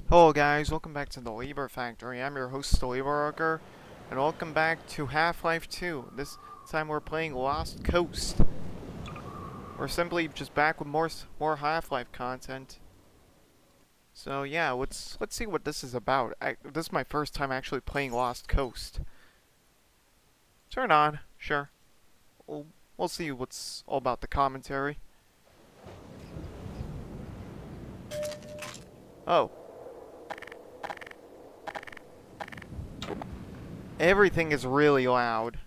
Hello guys, welcome back to the Labor Factory. I'm your host, the Labor Worker, and welcome back to Half-Life 2. This time we're playing Lost Coast. We're simply just back with more Half-Life content. So yeah, let's see what this is about. This is my first time actually playing Lost Coast. Turn on, sure. We'll see what's all about the commentary. Oh, everything is really loud.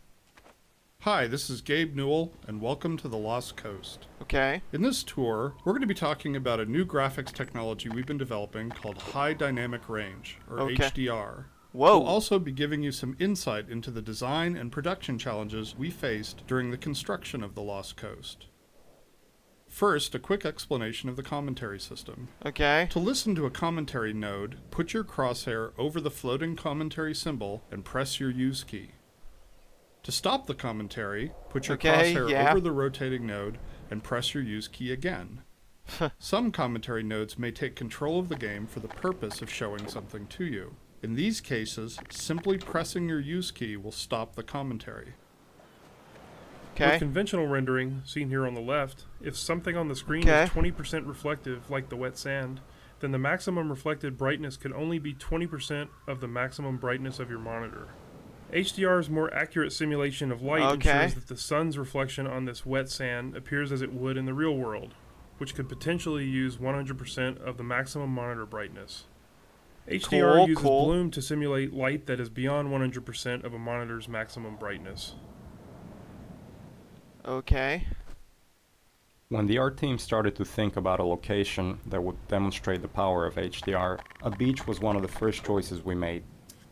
Hi, this is Gabe Newell, and welcome to the Lost Coast. Okay, In this tour, we're going to be talking about a new graphics technology we've been developing called High Dynamic Range, or okay. HDR. We'll Whoa, also be giving you some insight into the design and production challenges we faced during the construction of the Lost Coast. First, a quick explanation of the commentary system. okay. To listen to a commentary node, put your crosshair over the floating commentary symbol and press your use key. To stop the commentary, put your Okay, crosshair yeah. over the rotating node and press your use key again. Some commentary nodes may take control of the game for the purpose of showing something to you. In these cases, simply pressing your use key will stop the commentary. With Okay, conventional rendering, seen here on the left, if something on the screen okay. is 20% reflective, like the wet sand, then the maximum reflected brightness could only be 20% of the maximum brightness of your monitor. HDR's more accurate simulation of light Okay. ensures that the sun's reflection on this wet sand appears as it would in the real world, which could potentially use 100% of the maximum monitor brightness. HDR Cool, uses cool. bloom to simulate light that is beyond 100% of a monitor's maximum brightness. Okay. When the art team started to think about a location that would demonstrate the power of HDR, a beach was one of the first choices we made.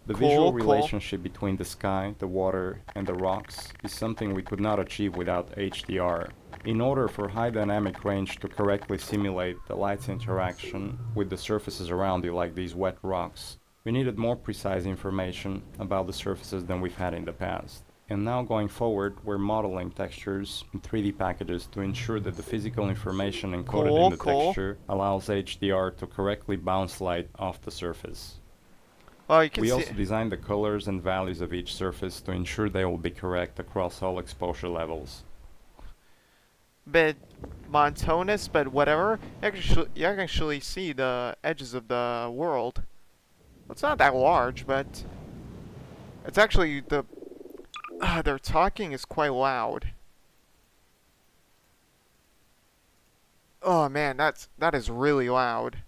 The visual Cool. relationship between the sky, the water, and the rocks is something we could not achieve without HDR. In order for high dynamic range to correctly simulate the light's interaction with the surfaces around you, like these wet rocks, we needed more precise information about the surfaces than we've had in the past. And now going forward, we're modeling textures in 3D packages to ensure that the physical information encoded in the Cool. texture allows HDR to correctly bounce light off the surface. Well, you can We see. also designed the colors and values of each surface to ensure they will be correct across all exposure levels. Bit monotonous, but whatever. You can actually see the edges of the world. It's not that large, but it's actually the. Their talking is quite loud. Oh man, that is really loud.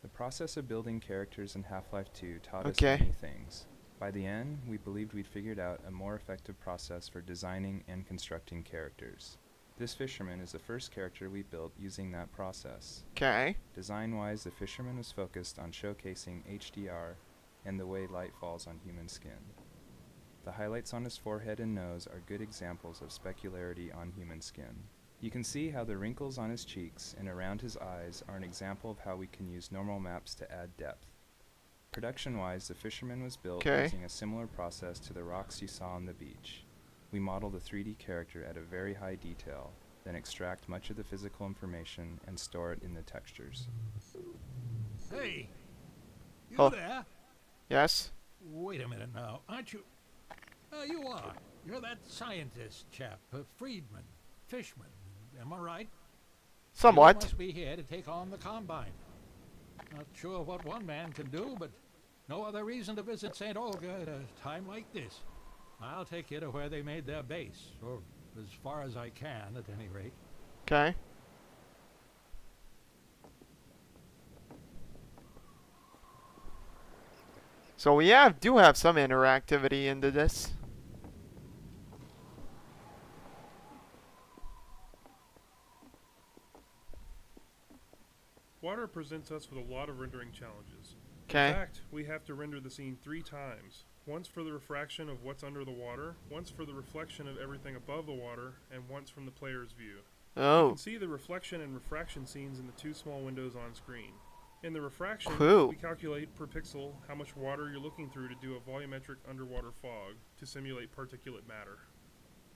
The process of building characters in Half-Life 2 taught us Okay. many things. By the end, we believed we'd figured out a more effective process for designing and constructing characters. This fisherman is the first character we built using that process. Okay. Design-wise, the fisherman was focused on showcasing HDR and the way light falls on human skin. The highlights on his forehead and nose are good examples of specularity on human skin. You can see how the wrinkles on his cheeks and around his eyes are an example of how we can use normal maps to add depth. Production-wise, the fisherman was built Okay. using a similar process to the rocks you saw on the beach. We modeled the 3D character at a very high detail, then extract much of the physical information and store it in the textures. Hey, you Oh. there? Yes. Wait a minute now, aren't you? You are. You're that scientist chap, Friedman, Fishman. Am I right? You Somewhat. must be here to take on the Combine. Not sure what one man can do, but no other reason to visit St. Olga at a time like this. I'll take you to where they made their base, or as far as I can, at any rate. Okay. So we do have some interactivity into this. Water presents us with a lot of rendering challenges. In Okay. fact, we have to render the scene 3 times. Once for the refraction of what's under the water, once for the reflection of everything above the water, and once from the player's view. You Oh. can see the reflection and refraction scenes in the 2 small windows on screen. In the refraction, Cool. we calculate per pixel how much water you're looking through to do a volumetric underwater fog to simulate particulate matter.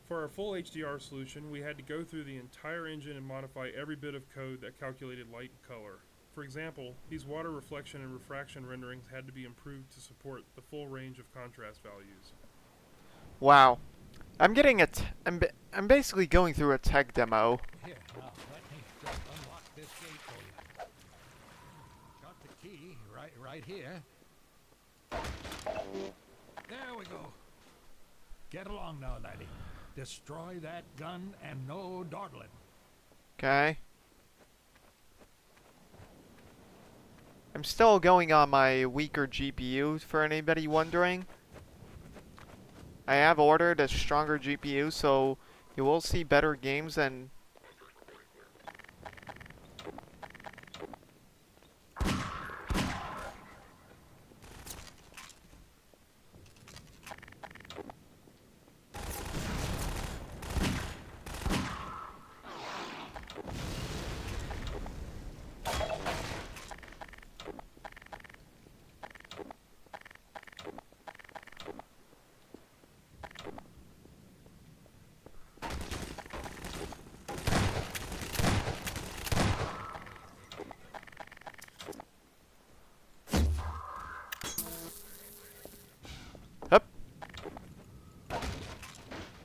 For our full HDR solution, we had to go through the entire engine and modify every bit of code that calculated light and color. For example, these water reflection and refraction renderings had to be improved to support the full range of contrast values. Wow. I'm getting I'm basically going through a tech demo. Here, now, let me just unlock this gate for you. Got the key right here. There we go. Get along now, laddie. Destroy that gun and no dawdling. Okay. I'm still going on my weaker GPU for anybody wondering. I have ordered a stronger GPU, so you will see better games and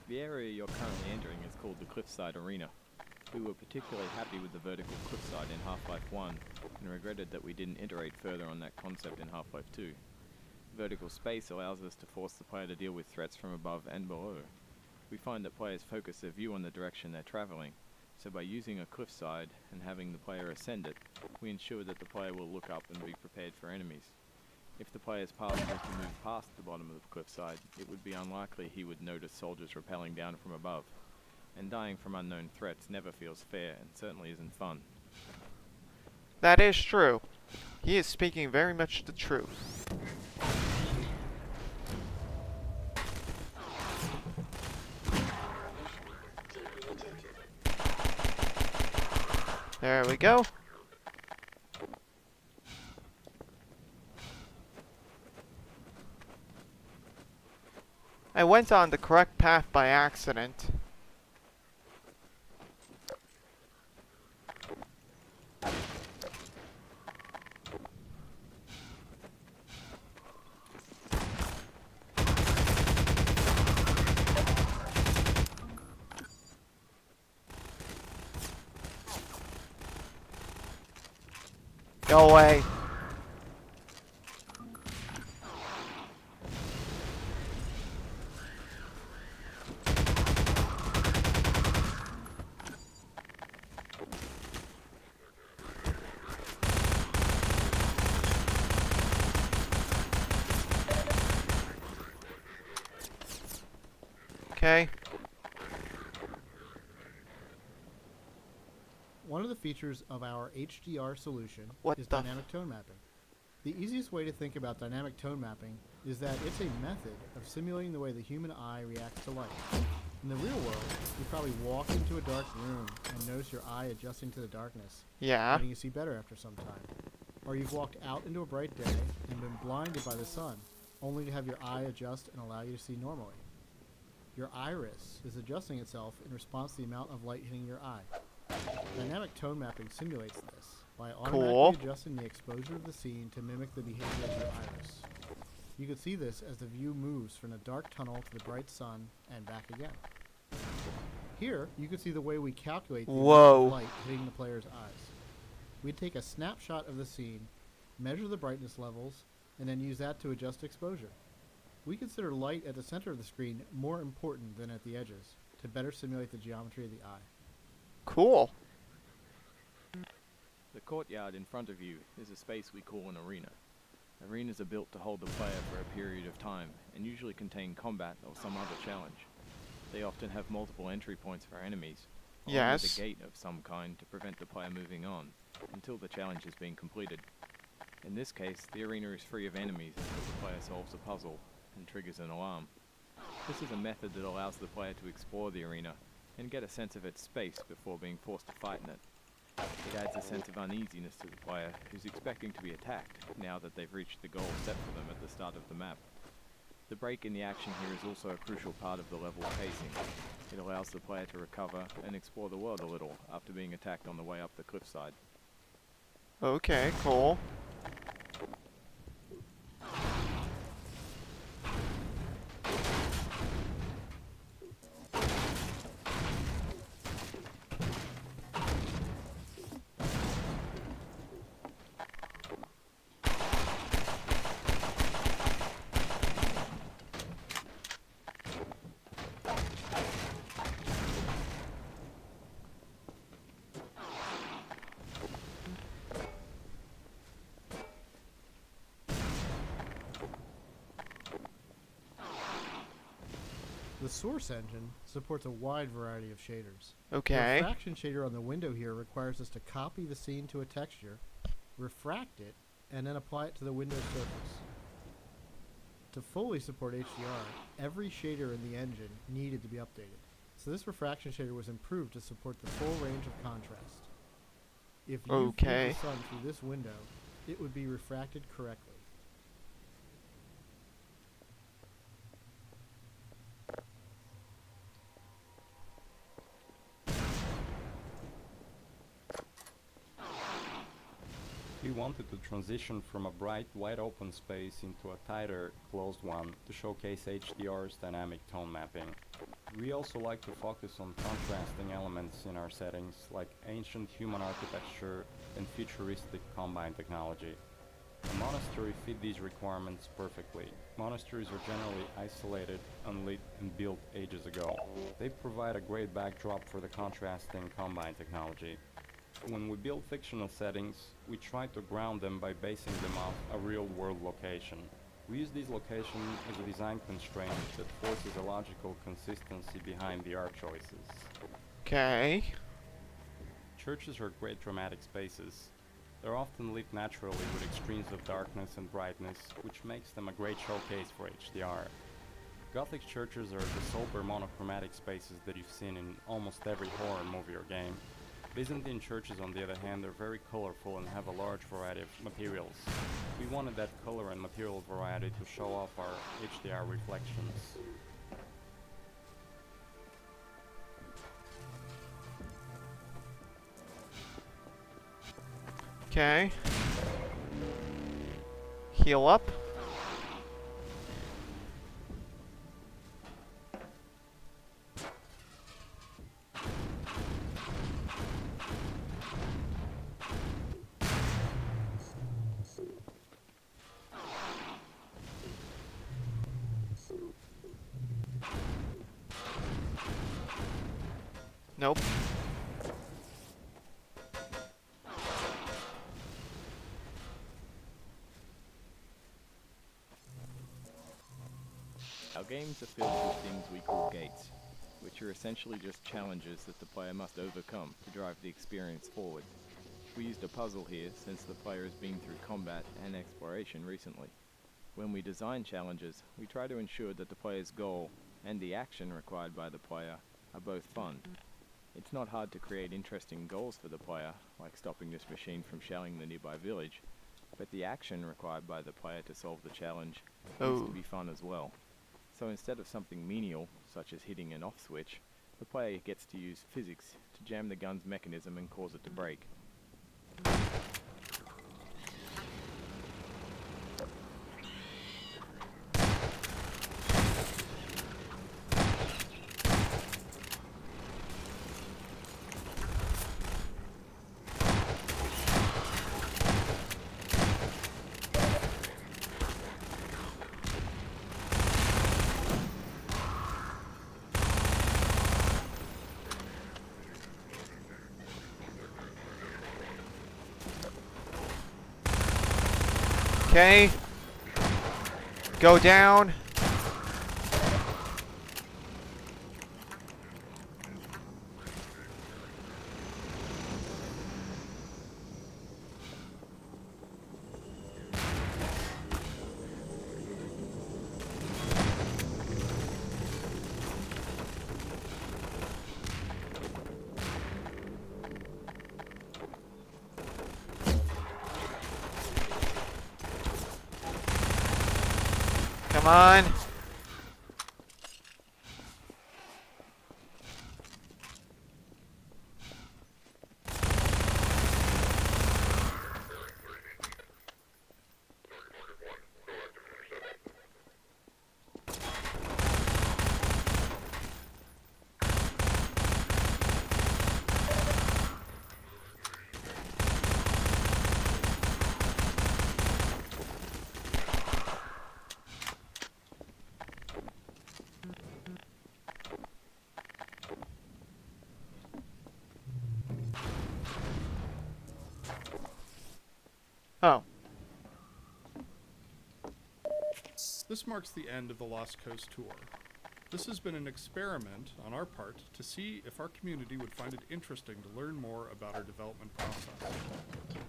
The area you're currently entering is called the Cliffside Arena. We were particularly happy with the vertical cliffside in Half-Life 1 and regretted that we didn't iterate further on that concept in Half-Life 2. Vertical space allows us to force the player to deal with threats from above and below. We find that players focus their view on the direction they're traveling, so by using a cliffside and having the player ascend it, we ensure that the player will look up and be prepared for enemies. If the player's path was to move past the bottom of the cliffside, it would be unlikely he would notice soldiers rappelling down from above. And dying from unknown threats never feels fair and certainly isn't fun. that is true. He is speaking very much the truth. There we go. I went on the correct path by accident. Go away. Okay. One of the features of our HDR solution What is the dynamic tone mapping. The easiest way to think about dynamic tone mapping is that it's a method of simulating the way the human eye reacts to light. In the real world, you probably walk into a dark room and notice your eye adjusting to the darkness, Yeah. letting you see better after some time. Or you've walked out into a bright day and been blinded by the sun, only to have your eye adjust and allow you to see normally. Your iris is adjusting itself in response to the amount of light hitting your eye. Dynamic tone mapping simulates this by automatically Cool. adjusting the exposure of the scene to mimic the behavior of your iris. You can see this as the view moves from the dark tunnel to the bright sun and back again. Here, you can see the way we calculate the amount Whoa. of light hitting the player's eyes. We take a snapshot of the scene, measure the brightness levels, and then use that to adjust exposure. We consider light at the center of the screen more important than at the edges to better simulate the geometry of the eye. Cool. The courtyard in front of you is a space we call an arena. Arenas are built to hold the player for a period of time and usually contain combat or some other challenge. They often have multiple entry points for enemies, along with Yes. a gate of some kind to prevent the player moving on until the challenge has been completed. In this case, the arena is free of enemies until the player solves a puzzle and triggers an alarm. This is a method that allows the player to explore the arena and get a sense of its space before being forced to fight in it. It adds a sense of uneasiness to the player who's expecting to be attacked now that they've reached the goal set for them at the start of the map. The break in the action here is also a crucial part of the level pacing. It allows the player to recover and explore the world a little after being attacked on the way up the cliffside. Okay, cool. The source engine supports a wide variety of shaders. Okay. The refraction shader on the window here requires us to copy the scene to a texture, refract it, and then apply it to the window surface. To fully support HDR, every shader in the engine needed to be updated. So this refraction shader was improved to support the full range of contrast. If you viewed Okay. the sun through this window, it would be refracted correctly. We wanted to transition from a bright, wide-open space into a tighter, closed one to showcase HDR's dynamic tone mapping. We also like to focus on contrasting elements in our settings, like ancient human architecture and futuristic combine technology. A monastery fit these requirements perfectly. Monasteries are generally isolated, unlit, and built ages ago. They provide a great backdrop for the contrasting combine technology. When we build fictional settings, we try to ground them by basing them off a real-world location. We use these locations as a design constraint that forces a logical consistency behind the art choices. Okay. Churches are great dramatic spaces. They're often lit naturally with extremes of darkness and brightness, which makes them a great showcase for HDR. Gothic churches are the sober monochromatic spaces that you've seen in almost every horror movie or game. Byzantine churches, on the other hand, are very colorful and have a large variety of materials. We wanted that color and material variety to show off our HDR reflections. Okay. Heal up. Nope. Our games are filled with things we call gates, which are essentially just challenges that the player must overcome to drive the experience forward. We used a puzzle here since the player has been through combat and exploration recently. When we design challenges, we try to ensure that the player's goal and the action required by the player are both fun. It's not hard to create interesting goals for the player, like stopping this machine from shelling the nearby village, but the action required by the player to solve the challenge needs to be fun as well. So instead of something menial, such as hitting an off switch, the player gets to use physics to jam the gun's mechanism and cause it to break. Okay. Go down. Come on. Oh. This marks the end of the Lost Coast tour. This has been an experiment on our part to see if our community would find it interesting to learn more about our development process.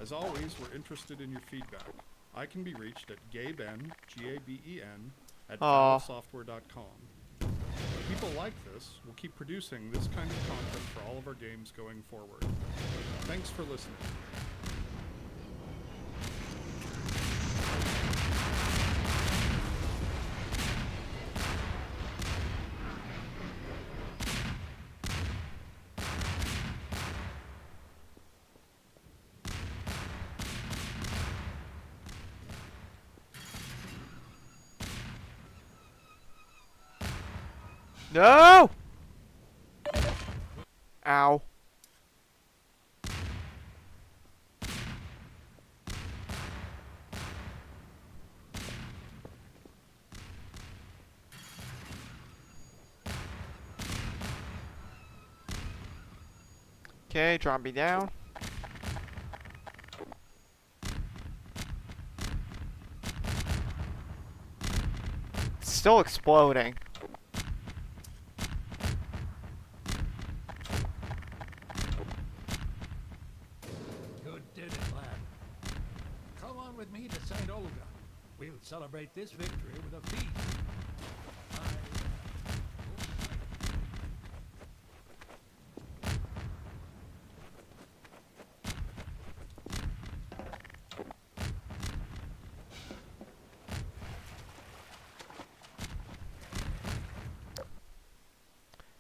As always, we're interested in your feedback. I can be reached at gaben, G-A-B-E-N, at Aw. foulsoftware.com. If people like this, we'll keep producing this kind of content for all of our games going forward. Thanks for listening. No! Ow. Okay, drop me down. It's still exploding. You did it, lad. Come on with me to St. Olga. We'll celebrate this victory with a feast.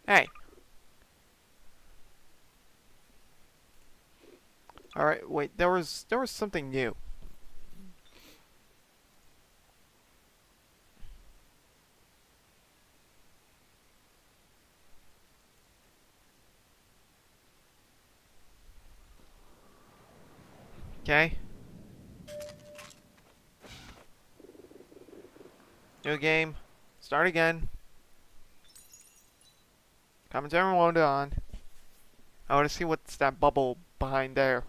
Hey. Alright, wait, there was something new. Okay. New game. Start again. Commentary mode on. I want to see what's that bubble behind there.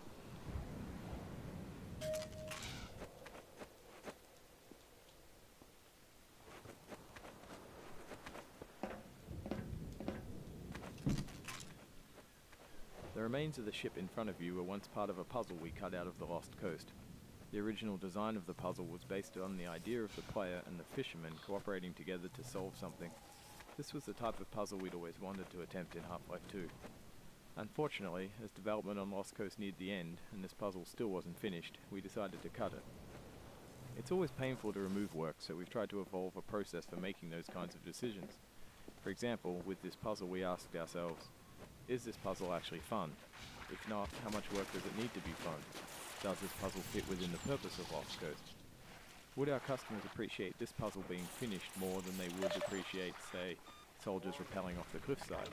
The remains of the ship in front of you were once part of a puzzle we cut out of the Lost Coast. The original design of the puzzle was based on the idea of the player and the fisherman cooperating together to solve something. This was the type of puzzle we'd always wanted to attempt in Half-Life 2. Unfortunately, as development on Lost Coast neared the end, and this puzzle still wasn't finished, we decided to cut it. It's always painful to remove work, so we've tried to evolve a process for making those kinds of decisions. For example, with this puzzle we asked ourselves, is this puzzle actually fun? If not, how much work does it need to be fun? Does this puzzle fit within the purpose of Lost Coast? Would our customers appreciate this puzzle being finished more than they would appreciate, say, soldiers rappelling off the cliffside?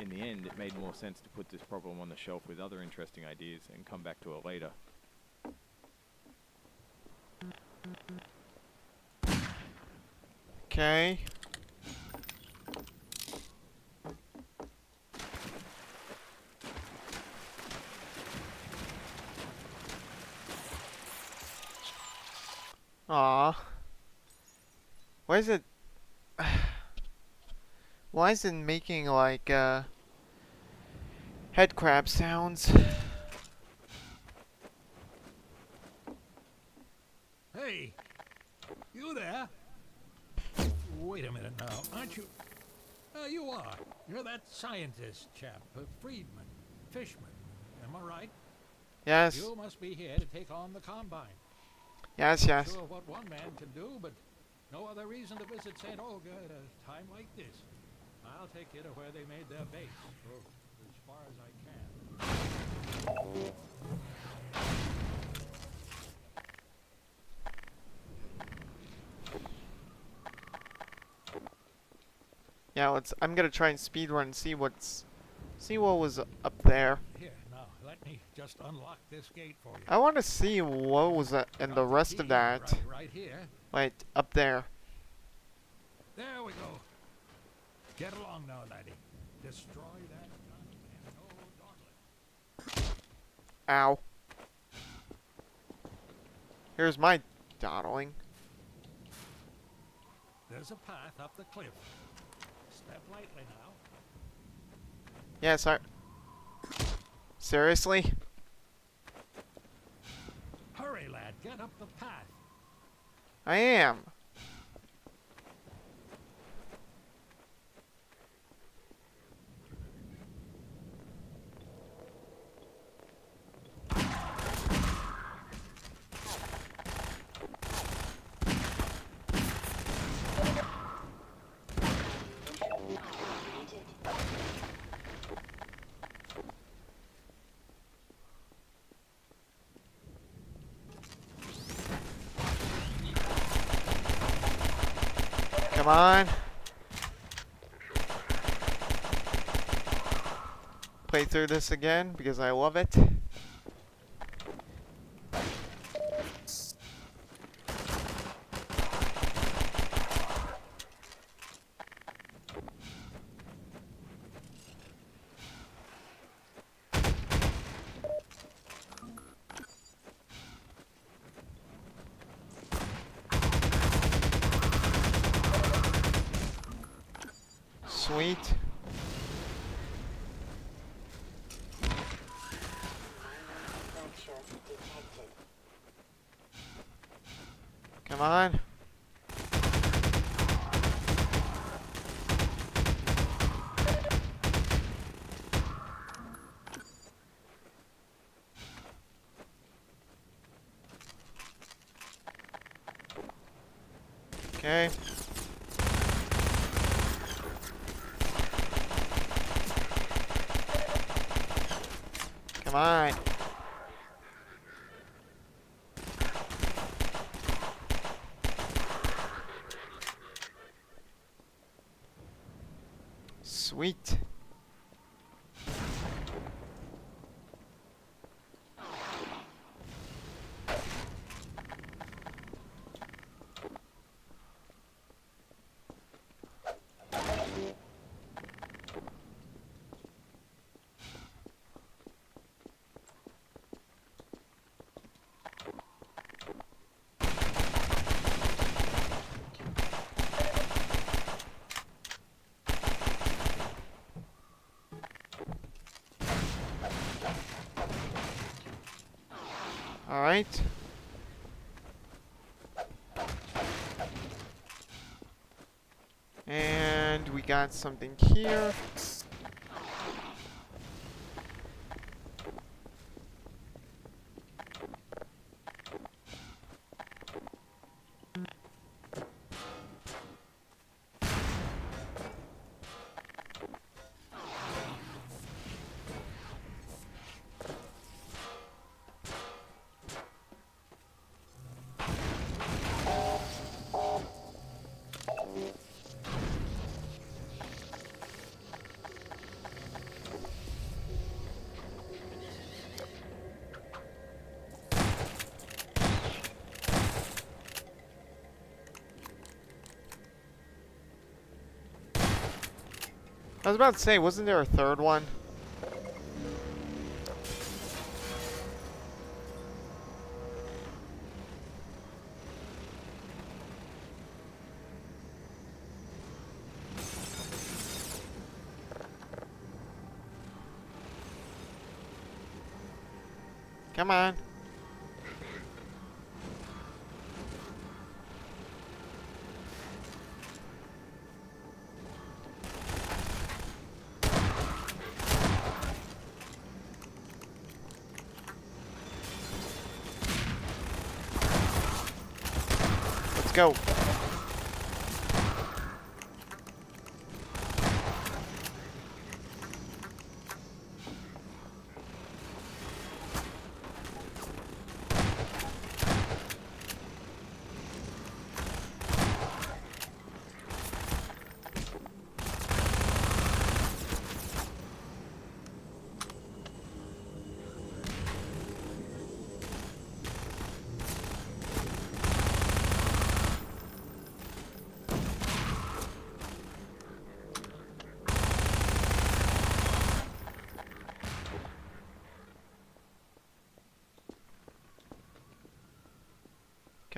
In the end, it made more sense to put this problem on the shelf with other interesting ideas and come back to it later. Okay. Aw. Why is it... Why is it making, like, head crab sounds? Hey, you there? Wait a minute now, aren't you? You are. You're that scientist chap, Friedman, Fishman. Am I right? Yes. You must be here to take on the Combine. Yes, yes. Sure what one man can do, but no other reason to visit St. Olga at a time like this. I'll take you to where they made their base, or as far as I can. Yeah, I'm gonna try and speedrun and see what was up there. Here, now, let me just unlock this gate for you. I want to see what was in the rest of that. Right here. Wait, up there. There we go. Get along now, laddie. Destroy that gun and no dawdling. Ow. Here's my dawdling. There's a path up the cliff. Step lightly now. Yes, seriously? Hurry, lad, get up the path. I am. Come on. Play through this again because I love it. Sweet. Come on. Okay. Come on. Sweet. All right. And we got something here. I was about to say, wasn't there a third one? Come on. Let's go.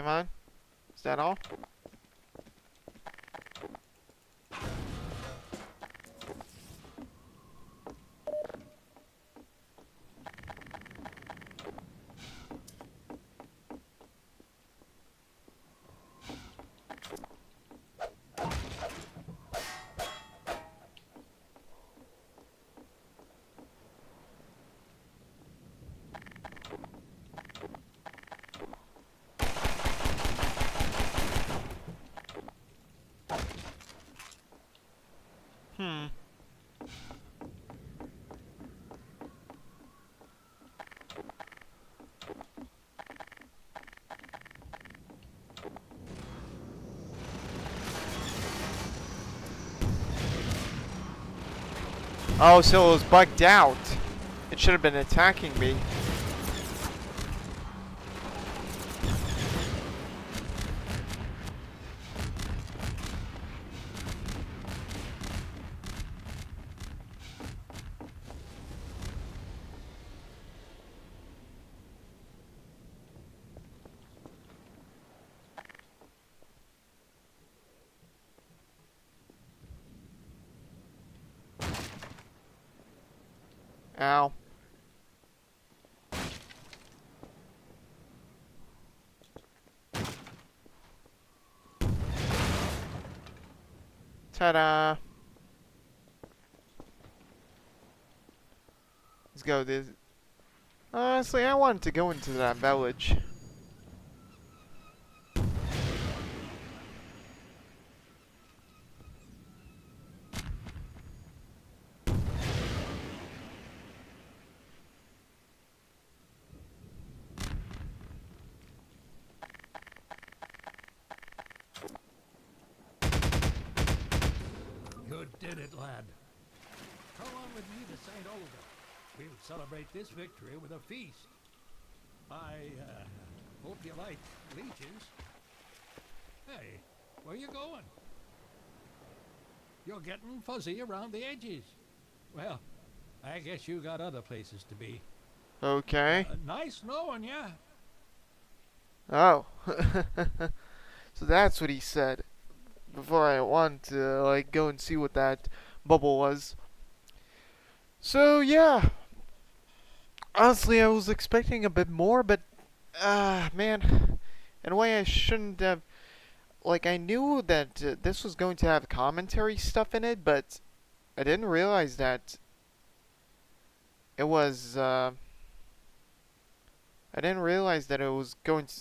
Come on. Is that all? Hmm. Oh, so it was bugged out. It should have been attacking me. Ow. Ta-da. Let's go. Honestly, I wanted to go into that village. You did it, lad. Come on with me to St. Olga. We'll celebrate this victory with a feast. I hope you like leeches. Hey, where you going? You're getting fuzzy around the edges. Well, I guess you got other places to be. Okay. Nice knowing ya. Oh. So that's what he said. Before I wanted to, like, go and see what that bubble was. So, yeah. Honestly, I was expecting a bit more, but, man. In a way, I shouldn't have. Like, I knew that this was going to have commentary stuff in it, but I didn't realize that it was, I didn't realize that it was going to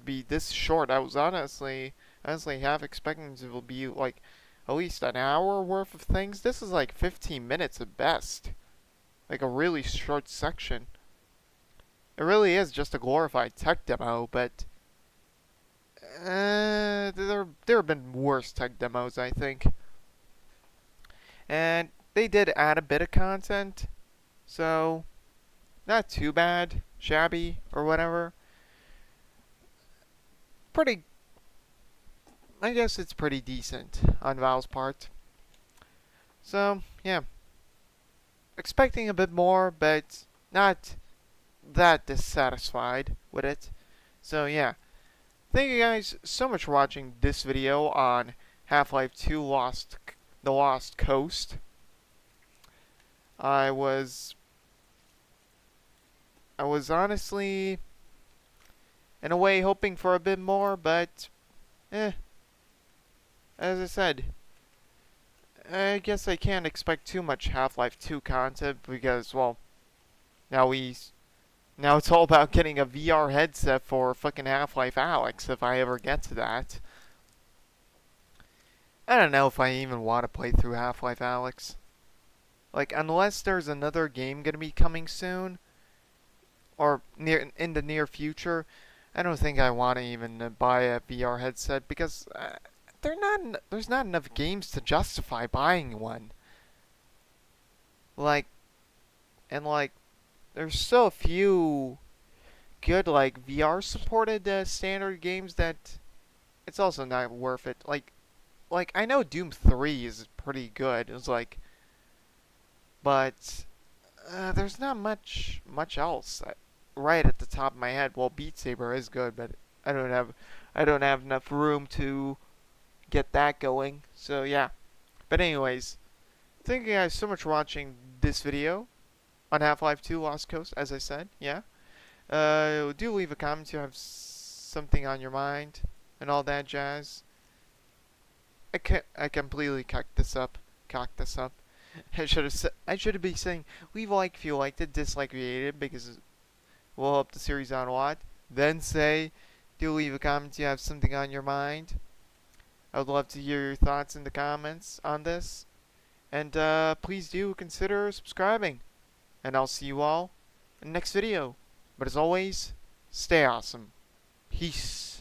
be this short. I was honestly half expecting it will be, like, at least an hour worth of things. This is like 15 minutes at best. Like a really short section. It really is just a glorified tech demo, but there have been worse tech demos, I think. And they did add a bit of content, so not too bad, shabby or whatever. I guess it's pretty decent on Valve's part. So, yeah. Expecting a bit more, but not that dissatisfied with it. So, yeah. Thank you guys so much for watching this video on Half-Life 2 The Lost Coast. I was honestly, in a way, hoping for a bit more, but, as I said, I guess I can't expect too much Half-Life 2 content because, well, now it's all about getting a VR headset for fucking Half-Life Alyx if I ever get to that. I don't know if I even want to play through Half-Life Alyx. Like, unless there's another game gonna be coming soon, or in the near future, I don't think I want to even buy a VR headset because there's not enough games to justify buying one. Like, there's still a few good, like, VR supported standard games that it's also not worth it. Like I know Doom 3 is pretty good. It's like, but there's not much else right at the top of my head. Well, Beat Saber is good, but I don't have enough room to get that going. So yeah. But anyways, thank you guys so much for watching this video on Half-Life 2 Lost Coast, as I said, yeah. Do leave a comment if you have something on your mind and all that jazz. I completely cocked this up. I should have been saying leave a like if you liked it, dislike if you hated it, because it will help the series out a lot. Then say, do leave a comment if you have something on your mind. I would love to hear your thoughts in the comments on this. And please do consider subscribing. And I'll see you all in the next video. But as always, stay awesome. Peace.